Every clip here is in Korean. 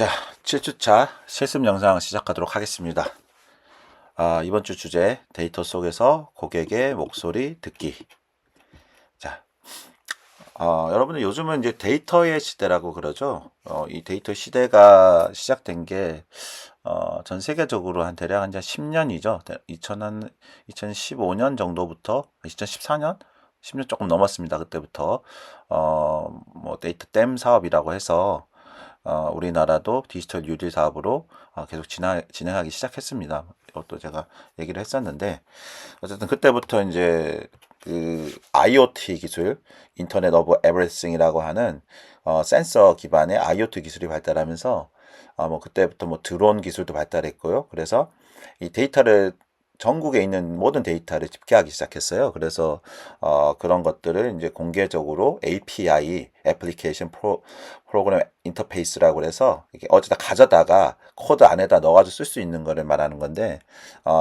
자, 7주차 실습 영상 시작하도록 하겠습니다. 이번 주 주제, 데이터 속에서 고객의 목소리 듣기. 자, 여러분들 요즘은 이제 데이터의 시대라고 그러죠. 이 데이터 시대가 시작된 게, 전 세계적으로 대략 한 10년이죠. 2015년 정도부터, 2014년? 10년 조금 넘었습니다. 그때부터, 데이터 댐 사업이라고 해서, 우리나라도 디지털 뉴딜 사업으로 계속 진행하기 시작했습니다. 이것도 제가 얘기를 했었는데, 어쨌든 그때부터 이제 그 IoT 기술, 인터넷 오브 에브리띵이라고 하는 센서 기반의 IoT 기술이 발달하면서 그때부터 드론 기술도 발달했고요. 그래서 이 데이터를 전국에 있는 모든 데이터를 집계하기 시작했어요. 그래서 그런 것들을 이제 공개적으로 API, 애플리케이션 프로그램 인터페이스라고 해서 이렇게 어디다 가져다가 코드 안에다 넣어가지고 쓸 수 있는 거를 말하는 건데,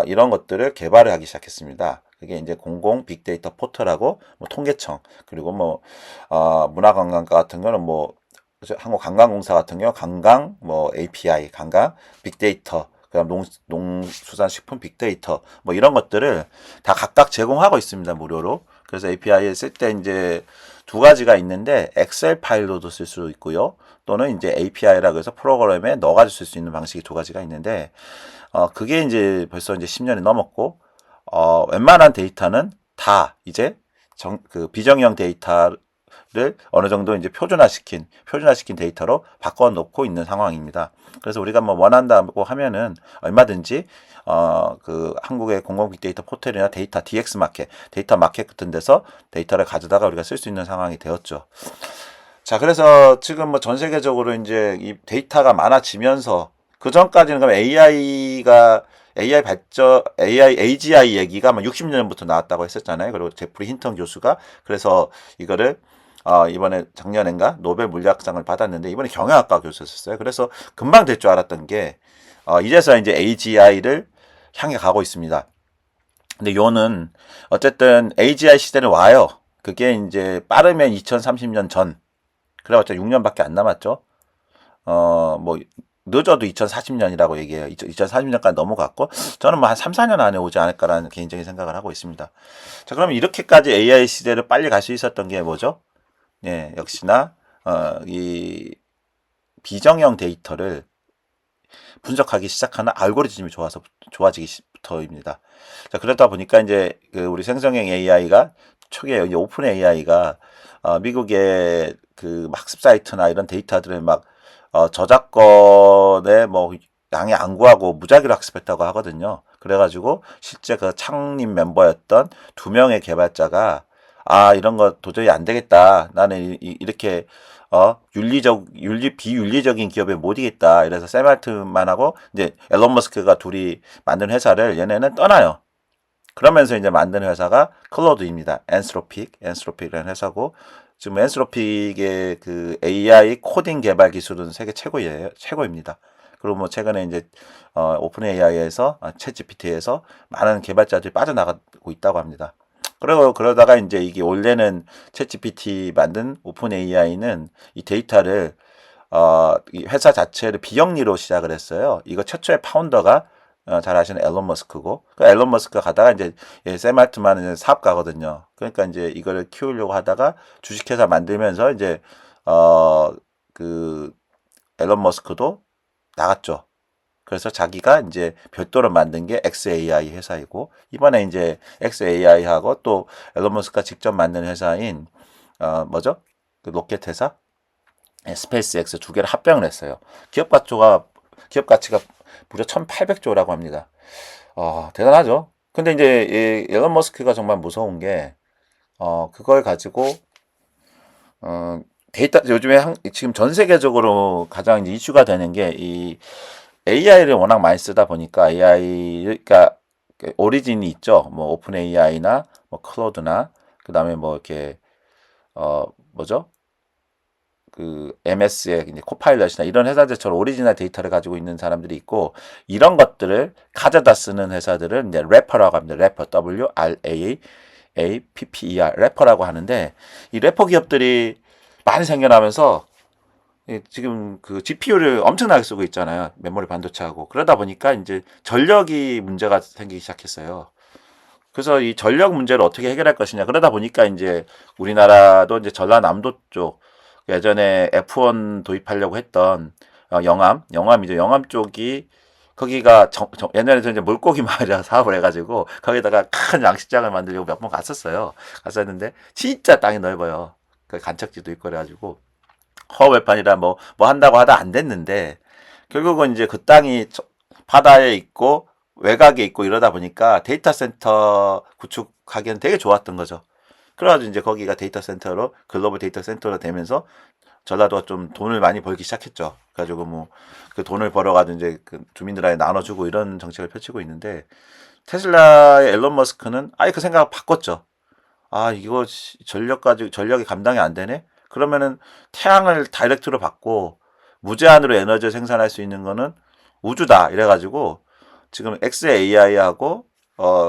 이런 것들을 개발을 하기 시작했습니다. 그게 이제 공공 빅데이터 포털하고 통계청, 그리고 문화관광과 같은 거는 한국관광공사 같은 경우 관광 API, 관광 빅데이터, 그다음 농수산식품 빅데이터 이런 것들을 다 각각 제공하고 있습니다, 무료로. 그래서 API를 쓸 때 이제 두 가지가 있는데, 엑셀 파일로도 쓸 수 있고요, 또는 이제 API라고 해서 프로그램에 넣어가지고 쓸 수 있는 방식이 두 가지가 있는데, 그게 이제 벌써 이제 10년이 넘었고, 웬만한 데이터는 다 이제 비정형 데이터를 어느 정도 이제 표준화시킨 데이터로 바꿔놓고 있는 상황입니다. 그래서 우리가 원한다고 하면은 얼마든지 그 한국의 공공 빅데이터 포털이나 데이터 DX 마켓, 데이터 마켓 같은 데서 데이터를 가져다가 우리가 쓸 수 있는 상황이 되었죠. 자, 그래서 지금 전 세계적으로 이제 이 데이터가 많아지면서, 그 전까지는 그럼 AI 발전, AGI 얘기가 60년부터 나왔다고 했었잖아요. 그리고 제프리 힌턴 교수가 그래서 이거를 이번에 작년엔가 노벨 물리학상을 받았는데, 이번에 경영학과 교수였어요. 그래서 금방 될 줄 알았던 게, 이제서 이제 AGI를 향해 가고 있습니다. 근데 요는 어쨌든 AGI 시대는 와요. 그게 이제 빠르면 2030년 전. 그래봤자 6년밖에 안 남았죠. 늦어도 2040년이라고 얘기해요. 2040년까지 넘어갔고, 저는 한 3, 4년 안에 오지 않을까라는 개인적인 생각을 하고 있습니다. 자, 그럼 이렇게까지 AI 시대를 빨리 갈 수 있었던 게 뭐죠? 예, 역시나, 이 비정형 데이터를 분석하기 시작하는 알고리즘이 좋아지기부터입니다. 자, 그러다 보니까 이제 우리 생성형 AI가 초기에 이제 오픈 AI가 미국의 그 학습 사이트나 이런 데이터들을 저작권에 양해 안 구하고 무작위로 학습했다고 하거든요. 그래가지고 실제 그 창립 멤버였던 2명의 개발자가 이런 거 도저히 안 되겠다. 나는 이렇게 비윤리적인 기업에 못 이겠다. 이래서 샘 알트만하고 이제 앨런 머스크가 둘이 만든 회사를 얘네는 떠나요. 그러면서 이제 만든 회사가 클로드입니다. 엔스로픽이라는 회사고, 지금 엔스로픽의 그 AI 코딩 개발 기술은 세계 최고입니다. 그리고 최근에 이제 오픈 AI에서 챗 GPT에서 많은 개발자들이 빠져나가고 있다고 합니다. 그리고 그러다가 이제 이게 원래는 챗 GPT 만든 오픈 AI는 이 데이터를 이 회사 자체를 비영리로 시작을 했어요. 이거 최초의 파운더가 잘 아시는 앨런 머스크고, 그 앨런 머스크가 가다가 이제 샘 알트만은 사업가거든요. 그러니까 이제 이거를 키우려고 하다가 주식회사 만들면서 이제 그 앨런 머스크도 나갔죠. 그래서 자기가 이제 별도로 만든 게 XAI 회사이고, 이번에 이제 XAI하고 또 앨런 머스크가 직접 만든 회사인 그 로켓 회사 스페이스X 두 개를 합병을 했어요. 기업 가치가 무려 1,800조라고 합니다. 대단하죠. 근데 이제 앨런 머스크가 정말 무서운 게 그걸 가지고 데이터, 요즘에 지금 전 세계적으로 가장 이제 이슈가 되는 게 이 AI를 워낙 많이 쓰다 보니까, AI가 오리진이 있죠. 오픈 AI나 클로드나, 그다음에 이렇게 그 MS의 이제 코파일럿이나 이런 회사들처럼 오리지널 데이터를 가지고 있는 사람들이 있고, 이런 것들을 가져다 쓰는 회사들을 이제 래퍼라고 합니다. 래퍼, WRAAPPER 래퍼라고 하는데, 이 래퍼 기업들이 많이 생겨나면서 지금 그 GPU를 엄청나게 쓰고 있잖아요. 메모리 반도체하고. 그러다 보니까 이제 전력이 문제가 생기기 시작했어요. 그래서 이 전력 문제를 어떻게 해결할 것이냐. 그러다 보니까 이제 우리나라도 이제 전라남도 쪽 예전에 F1 도입하려고 했던 영암이죠. 영암 쪽이 거기가 옛날에 이제 물고기 마을이라 사업을 해가지고 거기다가 큰 양식장을 만들려고 몇 번 갔었어요. 갔었는데 진짜 땅이 넓어요. 그 간척지도 있고 그래가지고 허허벌판이라 뭐 한다고 하다 안 됐는데 결국은 이제 그 땅이 바다에 있고 외곽에 있고 이러다 보니까 데이터 센터 구축하기엔 되게 좋았던 거죠. 그래가지고 이제 거기가 데이터 센터로 글로벌 데이터 센터로 되면서 전라도가 좀 돈을 많이 벌기 시작했죠. 그래가지고 뭐 그 돈을 벌어가지고 이제 그 주민들한테 나눠주고 이런 정책을 펼치고 있는데 테슬라의 앨런 머스크는 아예 그 생각을 바꿨죠. 아 이거 전력이 감당이 안 되네. 그러면은 태양을 다이렉트로 받고 무제한으로 에너지를 생산할 수 있는 거는 우주다 이래가지고 지금 xAI하고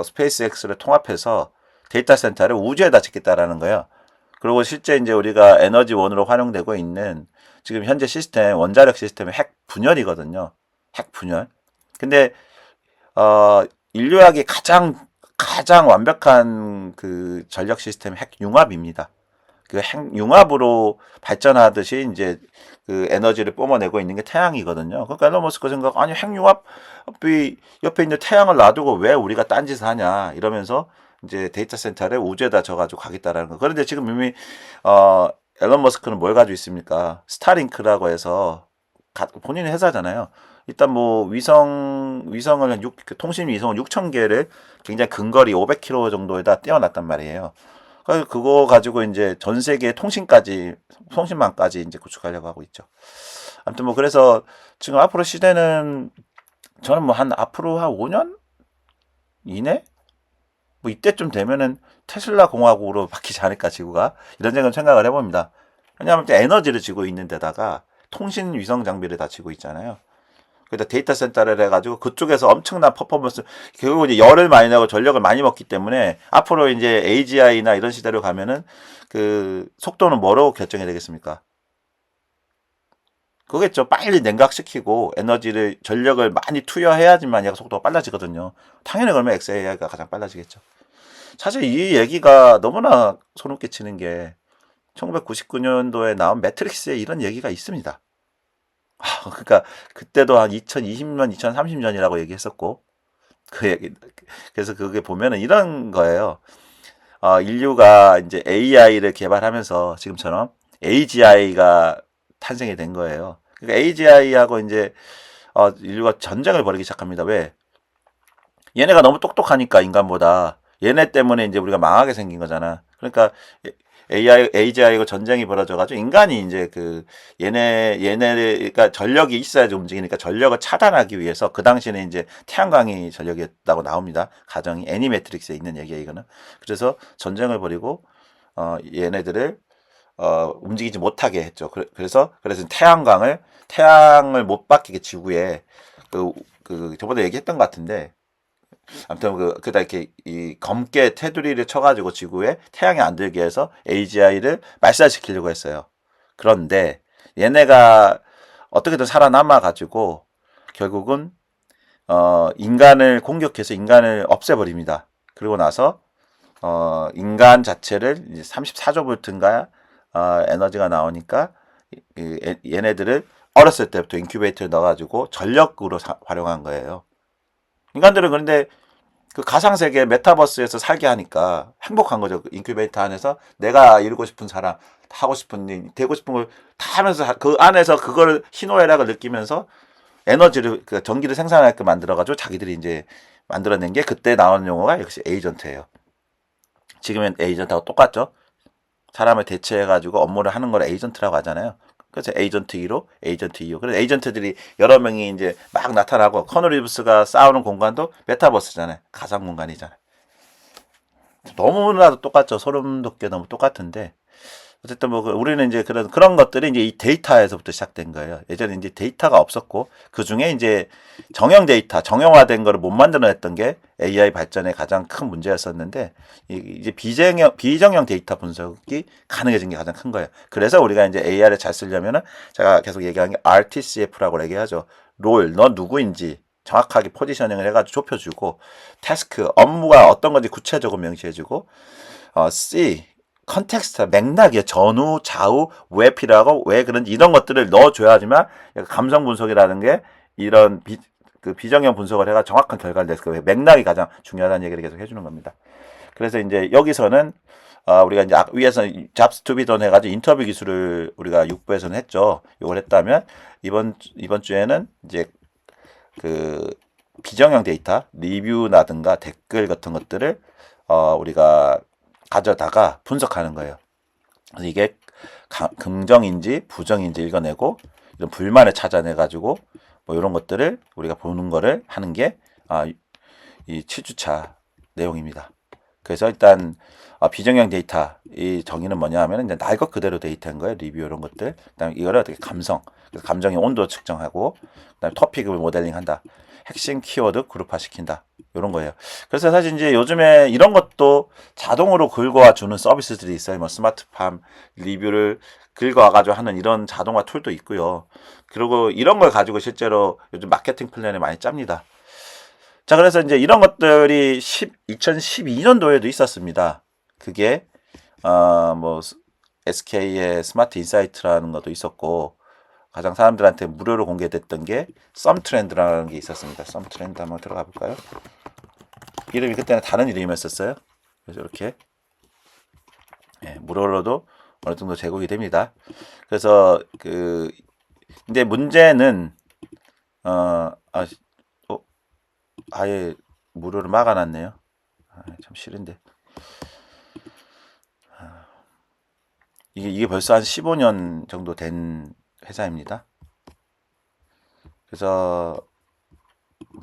스페이스X를 통합해서 데이터 센터를 우주에다 짓겠다라는 거예요. 그리고 실제 이제 우리가 에너지원으로 활용되고 있는 지금 현재 시스템 원자력 시스템의 핵 분열이거든요. 핵 분열. 근데 인류학의 가장 완벽한 그 전력 시스템 핵 융합입니다. 그 핵 융합으로 발전하듯이 이제 그 에너지를 뿜어내고 있는 게 태양이거든요. 그러니까 일론 머스크 생각 아니 핵 융합이 옆에 있는 태양을 놔두고 왜 우리가 딴짓을 하냐 이러면서 이제 데이터 센터를 우주에다 져가지고 가겠다라는 거. 그런데 지금 이미 앨런 머스크는 뭘 가지고 있습니까? 스타링크라고 해서 본인의 회사잖아요. 일단 뭐 위성을 통신 위성을 6,000개를 굉장히 근거리 500km 정도에다 띄워놨단 말이에요. 그거 가지고 이제 전 세계 통신망까지 이제 구축하려고 하고 있죠. 아무튼 뭐 그래서 지금 앞으로 시대는 저는 뭐 앞으로 한 5년 이내? 뭐 이때쯤 되면은 테슬라 공화국으로 바뀌지 않을까 지구가 이런 생각을 해봅니다. 왜냐하면 에너지를 지고 있는 데다가 통신 위성 장비를 다 지고 있잖아요. 그래서 데이터 센터를 해가지고 그쪽에서 엄청난 퍼포먼스 결국 이제 열을 많이 내고 전력을 많이 먹기 때문에 앞으로 이제 AGI나 이런 시대로 가면은 그 속도는 뭐로 결정이 되겠습니까? 그거겠죠. 빨리 냉각시키고 전력을 많이 투여해야지만 얘가 속도가 빨라지거든요. 당연히 그러면 XAI가 가장 빨라지겠죠. 사실 이 얘기가 너무나 소름 끼치는 게 1999년도에 나온 매트릭스에 이런 얘기가 있습니다. 그러니까 그때도 한 2020년, 2030년이라고 얘기했었고 그 얘기 그래서 그게 보면은 이런 거예요. 인류가 이제 AI를 개발하면서 지금처럼 AGI가 탄생이 된 거예요. 그러니까 AGI하고 이제 인류가 전쟁을 벌이기 시작합니다. 왜? 얘네가 너무 똑똑하니까 인간보다 얘네 때문에 이제 우리가 망하게 생긴 거잖아. 그러니까 AGI하고 전쟁이 벌어져가지고 인간이 이제 그러니까 전력이 있어야지 움직이니까 전력을 차단하기 위해서 그 당시에는 이제 태양광이 전력이었다고 나옵니다. 가정이 애니매트릭스에 있는 얘기야 이거는. 그래서 전쟁을 벌이고 얘네들을 움직이지 못하게 했죠. 그래서 태양을 못 받게 지구에 저번에 얘기했던 것 같은데 아무튼 그다 이렇게 이 검게 테두리를 쳐가지고 지구에 태양이 안 들게 해서 AGI를 말살시키려고 했어요. 그런데 얘네가 어떻게든 살아남아 가지고 결국은 인간을 공격해서 인간을 없애버립니다. 그리고 나서 인간 자체를 이제 34조 볼트인가 에너지가 나오니까 얘네들을 어렸을 때부터 인큐베이터에 넣어가지고 전력으로 활용한 거예요. 인간들은 그런데 그 가상세계 메타버스에서 살게 하니까 행복한 거죠. 그 인큐베이터 안에서 내가 이루고 싶은 사람, 하고 싶은 일, 되고 싶은 걸 다 하면서 그 안에서 그걸 희노애락을 느끼면서 전기를 생산하게끔 만들어가지고 자기들이 이제 만들어낸 게 그때 나오는 용어가 역시 에이전트예요. 지금은 에이전트하고 똑같죠. 사람을 대체해가지고 업무를 하는 걸 에이전트라고 하잖아요. 그래서 에이전트 1호, 에이전트 2호. 그래서 에이전트들이 여러 명이 이제 막 나타나고 커너 리브스가 싸우는 공간도 메타버스잖아요. 가상 공간이잖아요. 너무나도 똑같죠. 소름 돋게 너무 똑같은데 어쨌든 뭐 우리는 이제 그런 것들이 이제 이 데이터에서부터 시작된 거예요. 예전에 이제 데이터가 없었고 그 중에 이제 정형 데이터, 정형화된 거를 못 만들어냈던 게 AI 발전의 가장 큰 문제였었는데 이제 비정형 데이터 분석이 가능해진 게 가장 큰 거예요. 그래서 우리가 이제 AI를 잘 쓰려면은 제가 계속 얘기하는 게 RTCF라고 얘기하죠. 롤, 너 누구인지 정확하게 포지셔닝을 해가지고 좁혀주고, 태스크, 업무가 어떤 건지 구체적으로 명시해주고, C, 컨텍스트, 맥락이요. 전후, 좌우, 왜 필요하고, 왜 그런지 이런 것들을 넣어줘야지만 감성 분석이라는 게 이런 그 비정형 분석을 해가 정확한 결과를 냈을 거예요. 맥락이 가장 중요하다는 얘기를 계속 해주는 겁니다. 그래서 이제 여기서는 우리가 이제 위에서 잡스 투비던 해가지고 인터뷰 기술을 우리가 6부에서는 했죠. 이걸 했다면 이번 주에는 이제 그 비정형 데이터 리뷰라든가 댓글 같은 것들을 우리가 가져다가 분석하는 거예요. 그래서 이게 긍정인지 부정인지 읽어내고 이런 불만을 찾아내 가지고 뭐 이런 것들을 우리가 보는 거를 하는 게 이 7주차 내용입니다. 그래서 일단 비정형 데이터 이 정의는 뭐냐 하면 이제 날 것 그대로 데이터인 거예요. 리뷰 이런 것들. 그다음에 이거를 어떻게 그래서 감정의 온도 측정하고 그다음에 토픽을 모델링한다. 핵심 키워드 그룹화 시킨다. 이런 거예요. 그래서 사실 이제 요즘에 이런 것도 자동으로 긁어와 주는 서비스들이 있어요. 뭐 스마트팜 리뷰를 긁어와가지고 하는 이런 자동화 툴도 있고요. 그리고 이런 걸 가지고 실제로 요즘 마케팅 플랜을 많이 짭니다. 자, 그래서 이제 이런 것들이 2012년도에도 있었습니다. 그게, 뭐, SK의 스마트 인사이트라는 것도 있었고, 가장 사람들한테 무료로 공개됐던 게 썸트렌드라는 게 있었습니다. 썸트렌드 한번 들어가 볼까요? 이름이 그때는 다른 이름이었었어요. 그래서 이렇게 무료로도 어느 정도 제공이 됩니다. 그래서 근데 문제는 아예 무료로 막아놨네요. 참 싫은데. 이게 벌써 한 15년 정도 된 회사입니다. 그래서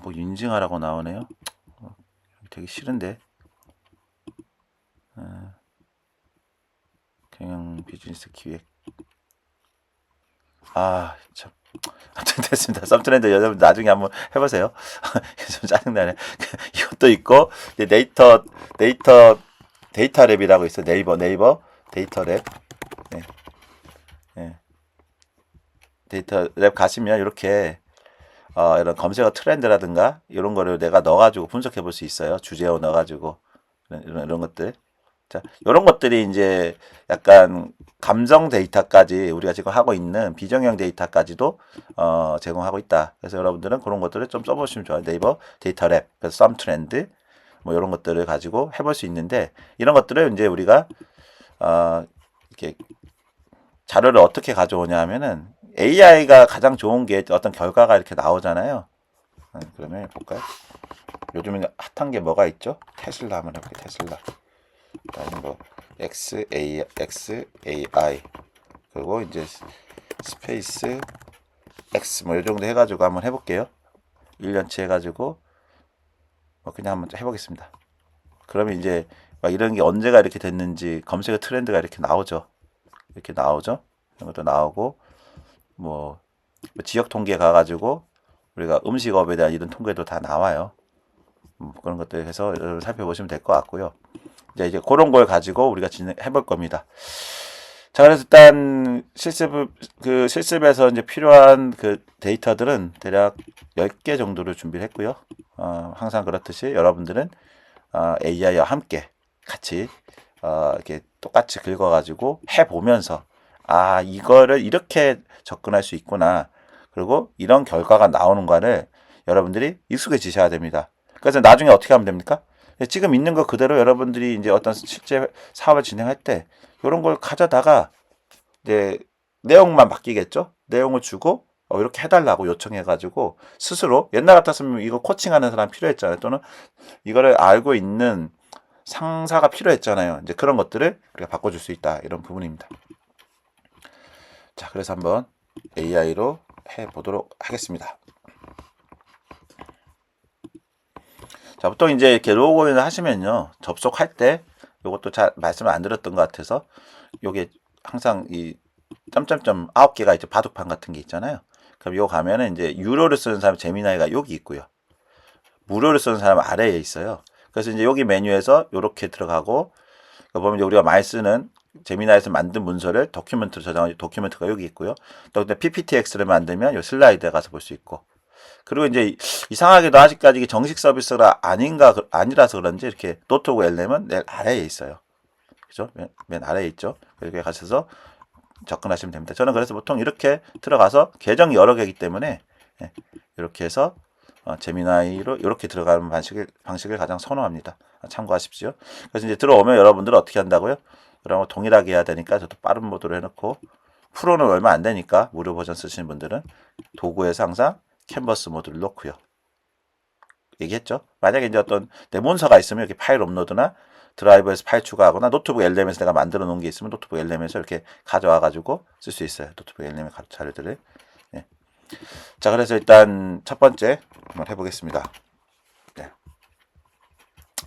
뭐 인증하라고 나오네요. 되게 싫은데. 경영 비즈니스 기획. 참. 아무튼 됐습니다. 썸트렌드 여러분 나중에 한번 해보세요. 좀 짜증나네. 이것도 있고 데이터 랩이라고 있어. 네이버 데이터 랩. 네. 데이터 랩 가시면 이렇게 이런 검색어 트렌드라든가 이런 거를 내가 넣어가지고 분석해 볼 수 있어요. 주제어 넣어가지고 이런 것들. 자, 이런 것들이 이제 약간 감정 데이터까지 우리가 지금 하고 있는 비정형 데이터까지도 제공하고 있다. 그래서 여러분들은 그런 것들을 좀 써보시면 좋아요. 네이버 데이터 랩, 그래서 썸 트렌드 뭐 이런 것들을 가지고 해볼 수 있는데 이런 것들을 이제 우리가 이렇게 자료를 어떻게 가져오냐 하면은 AI가 가장 좋은 게 어떤 결과가 이렇게 나오잖아요. 그러면 볼까요? 요즘에 핫한 게 뭐가 있죠? 테슬라 한번 해볼게요. 테슬라. 그다음에 뭐 XAI 그리고 이제 스페이스 X 뭐 이 정도 해가지고 한번 해볼게요. 1년치 해가지고 그냥 한번 해보겠습니다. 그러면 이제 막 이런 게 언제가 이렇게 됐는지 검색어 트렌드가 이렇게 나오죠. 이렇게 나오죠. 이런 것도 나오고 뭐 지역 통계 가가지고 우리가 음식업에 대한 이런 통계도 다 나와요. 그런 것들 해서 살펴보시면 될 것 같고요. 이제 그런 걸 가지고 우리가 진행해볼 겁니다. 자, 그래서 일단 실습에서 이제 필요한 그 데이터들은 대략 10개 정도를 준비를 했고요. 항상 그렇듯이 여러분들은 AI와 함께 같이 이렇게 똑같이 긁어가지고 해보면서 이거를 이렇게 접근할 수 있구나. 그리고 이런 결과가 나오는 거를 여러분들이 익숙해지셔야 됩니다. 그래서 나중에 어떻게 하면 됩니까? 지금 있는 거 그대로 여러분들이 이제 어떤 실제 사업을 진행할 때 이런 걸 가져다가 이제 내용만 바뀌겠죠? 내용을 주고 이렇게 해달라고 요청해가지고 스스로 옛날 같았으면 이거 코칭하는 사람 필요했잖아요. 또는 이거를 알고 있는 상사가 필요했잖아요. 이제 그런 것들을 우리가 바꿔줄 수 있다. 이런 부분입니다. 자, 그래서 한번 AI로 해보도록 하겠습니다. 자, 보통 이제 이렇게 로그인을 하시면요. 접속할 때 이것도 잘 말씀을 안 드렸던 것 같아서 요게 항상 이 점점점 9개가 이제 바둑판 같은 게 있잖아요. 그럼 요 가면은 이제 유료를 쓰는 사람 제미나이가 여기 있고요. 무료를 쓰는 사람은 아래에 있어요. 그래서 이제 여기 메뉴에서 이렇게 들어가고 보면 이제 우리가 많이 쓰는 제미나이에서 만든 문서를 도큐멘트로 저장한 도큐멘트가 여기 있고요. 또 근데 PPTX를 만들면 요 슬라이드에 가서 볼 수 있고. 그리고 이제 이상하게도 아직까지 이게 정식 서비스가 아니라서 그런지 이렇게 노트북 LM은 맨 아래에 있어요. 그죠? 맨 아래에 있죠. 이렇게 가셔서 접근하시면 됩니다. 저는 그래서 보통 이렇게 들어가서 계정이 여러 개이기 때문에 이렇게 해서 제미나이로 이렇게 들어가는 방식을 가장 선호합니다. 참고하십시오. 그래서 이제 들어오면 여러분들은 어떻게 한다고요? 그러면 동일하게 해야 되니까 저도 빠른 모드로 해놓고 프로는 얼마 안 되니까 무료 버전 쓰시는 분들은 도구에서 항상 캔버스 모드를 놓고요. 얘기했죠? 만약에 이제 어떤 내 문서가 있으면 이렇게 파일 업로드나 드라이브에서 파일 추가하거나 노트북 LM에서 내가 만들어 놓은 게 있으면 노트북 LM에서 이렇게 가져와 가지고 쓸 수 있어요. 노트북 LM의 자료들을. 예. 자, 그래서 일단 첫 번째 한번 해보겠습니다. 네.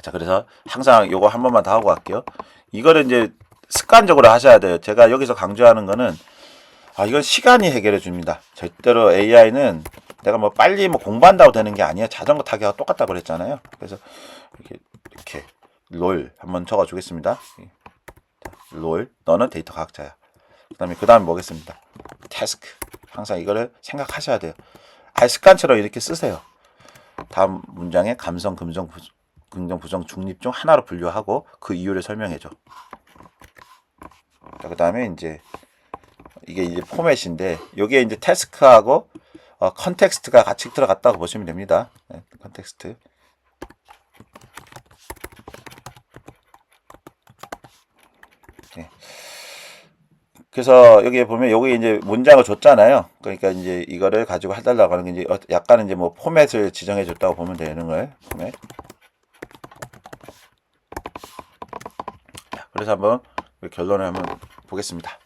자, 그래서 항상 요거 한 번만 더 하고 갈게요. 이거를 이제 습관적으로 하셔야 돼요. 제가 여기서 강조하는 거는 이건 시간이 해결해 줍니다. 절대로 AI는 내가 뭐 빨리 뭐 공부한다고 되는 게 아니에요. 자전거 타기가 똑같다고 그랬잖아요. 그래서 이렇게 롤 한번 적어 주겠습니다. 롤 너는 데이터 과학자야. 그 다음에 뭐겠습니다. 태스크. 항상 이거를 생각하셔야 돼요. 습관처럼 이렇게 쓰세요. 다음 문장에 감성, 긍정, 부정, 중립 중 하나로 분류하고 그 이유를 설명해줘. 그 다음에 이제 이게 이제 포맷인데 여기에 이제 태스크하고 컨텍스트가 같이 들어갔다고 보시면 됩니다. 네, 컨텍스트. 네. 그래서 여기에 보면 여기 이제 문장을 줬잖아요. 그러니까 이제 이거를 가지고 해달라고 하는 게 이제 약간 이제 뭐 포맷을 지정해 줬다고 보면 되는 거예요. 포맷. 그래서 한번 결론을 한번 보겠습니다.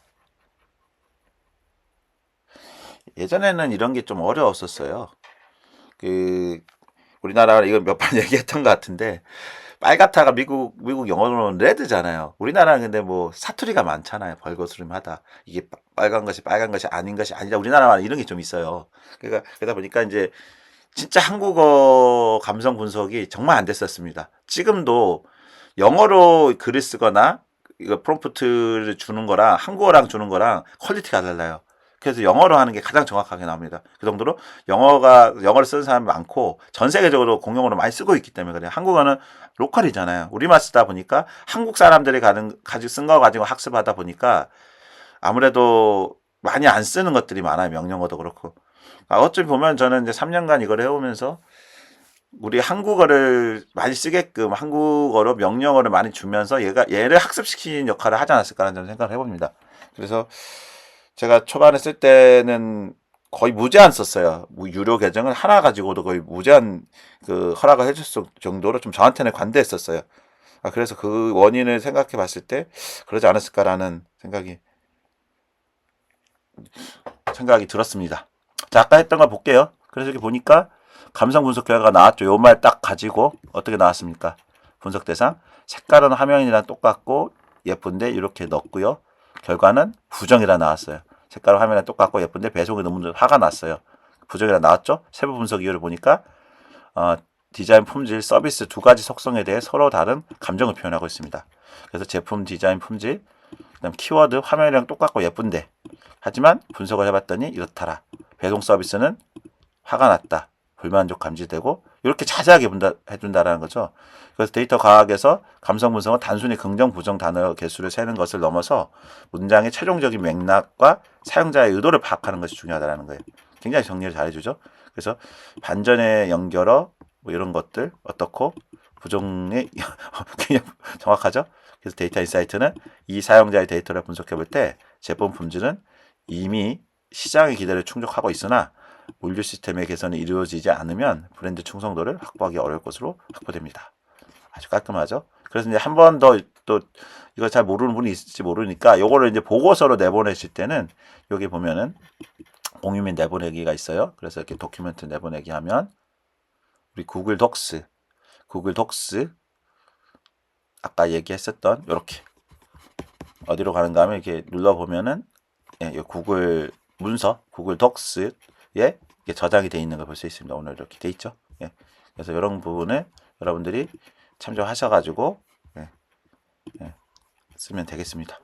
예전에는 이런 게 좀 어려웠었어요. 우리나라 이거 몇 번 얘기했던 것 같은데 빨갛다가 미국 영어로는 레드잖아요. 우리나라는 근데 뭐 사투리가 많잖아요. 벌거스름하다. 이게 빨간 것이 아닌 것이 아니다. 우리나라만 이런 게 좀 있어요. 그러다 보니까 이제 진짜 한국어 감성 분석이 정말 안 됐었습니다. 지금도 영어로 글을 쓰거나 이거 프롬프트를 주는 거랑 한국어랑 주는 거랑 퀄리티가 달라요. 그래서 영어로 하는 게 가장 정확하게 나옵니다. 그 정도로 영어를 쓰는 사람이 많고 전 세계적으로 공용어로 많이 쓰고 있기 때문에 그래요. 한국어는 로컬이잖아요. 우리만 쓰다 보니까 한국 사람들이 가지고 쓴 거 가지고 학습하다 보니까 아무래도 많이 안 쓰는 것들이 많아요. 명령어도 그렇고. 어차피 보면 저는 이제 3년간 이걸 해오면서 우리 한국어를 많이 쓰게끔 한국어로 명령어를 많이 주면서 얘를 학습시키는 역할을 하지 않았을까라는 생각을 해봅니다. 그래서 제가 초반에 쓸 때는 거의 무제한 썼어요. 유료 계정을 하나 가지고도 거의 무제한 허락을 해줬을 정도로 좀 저한테는 관대했었어요. 그래서 그 원인을 생각해 봤을 때 그러지 않았을까라는 생각이 들었습니다. 자, 아까 했던 걸 볼게요. 그래서 여기 보니까 감성 분석 결과가 나왔죠. 요 말 딱 가지고 어떻게 나왔습니까? 분석 대상 색깔은 화면이랑 똑같고 예쁜데 이렇게 넣었고요. 결과는 부정이라 나왔어요. 색깔은 화면이랑 똑같고 예쁜데 배송이 너무 화가 났어요. 부정이라 나왔죠. 세부 분석 이유를 보니까 디자인, 품질, 서비스 두 가지 속성에 대해 서로 다른 감정을 표현하고 있습니다. 그래서 제품, 디자인, 품질, 그다음 키워드, 화면이랑 똑같고 예쁜데 하지만 분석을 해봤더니 이렇더라. 배송 서비스는 화가 났다. 불만족 감지되고 이렇게 자세하게 해준다라는 거죠. 그래서 데이터 과학에서 감성 분석은 단순히 긍정, 부정 단어 개수를 세는 것을 넘어서 문장의 최종적인 맥락과 사용자의 의도를 파악하는 것이 중요하다는 거예요. 굉장히 정리를 잘해주죠. 그래서 반전의 연결어 뭐 이런 것들 어떻고 부정의 굉장히 정확하죠. 그래서 데이터 인사이트는 이 사용자의 데이터를 분석해 볼 때 제품 품질은 이미 시장의 기대를 충족하고 있으나 물류 시스템의 개선이 이루어지지 않으면 브랜드 충성도를 확보하기 어려울 것으로 확보됩니다. 아주 깔끔하죠. 그래서 이제 한 번 더 또 이거 잘 모르는 분이 있을지 모르니까 요거를 이제 보고서로 내보내실 때는 여기 보면은 공유 및 내보내기가 있어요. 그래서 이렇게 도큐멘트 내보내기 하면 우리 구글 독스 아까 얘기했었던 요렇게 어디로 가는가 하면 이렇게 눌러보면은 예, 이 구글 문서, 구글 덕스에 이게 저장이 되어 있는 걸 볼 수 있습니다. 오늘 이렇게 돼 있죠. 예. 그래서 이런 부분을 여러분들이 참조하셔가지고 예, 예, 쓰면 되겠습니다.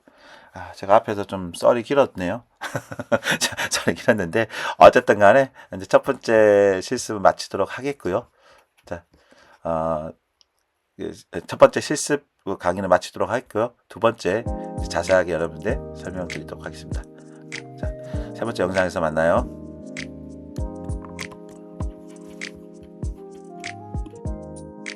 아, 제가 앞에서 좀 썰이 길었네요. 썰이 길었는데 어쨌든 간에 이제 첫 번째 실습을 마치도록 하겠고요. 자, 어, 첫 번째 실습 강의는 마치도록 하겠고요. 두 번째 자세하게 여러분들 설명드리도록 하겠습니다. 자, 세 번째 영상에서 만나요.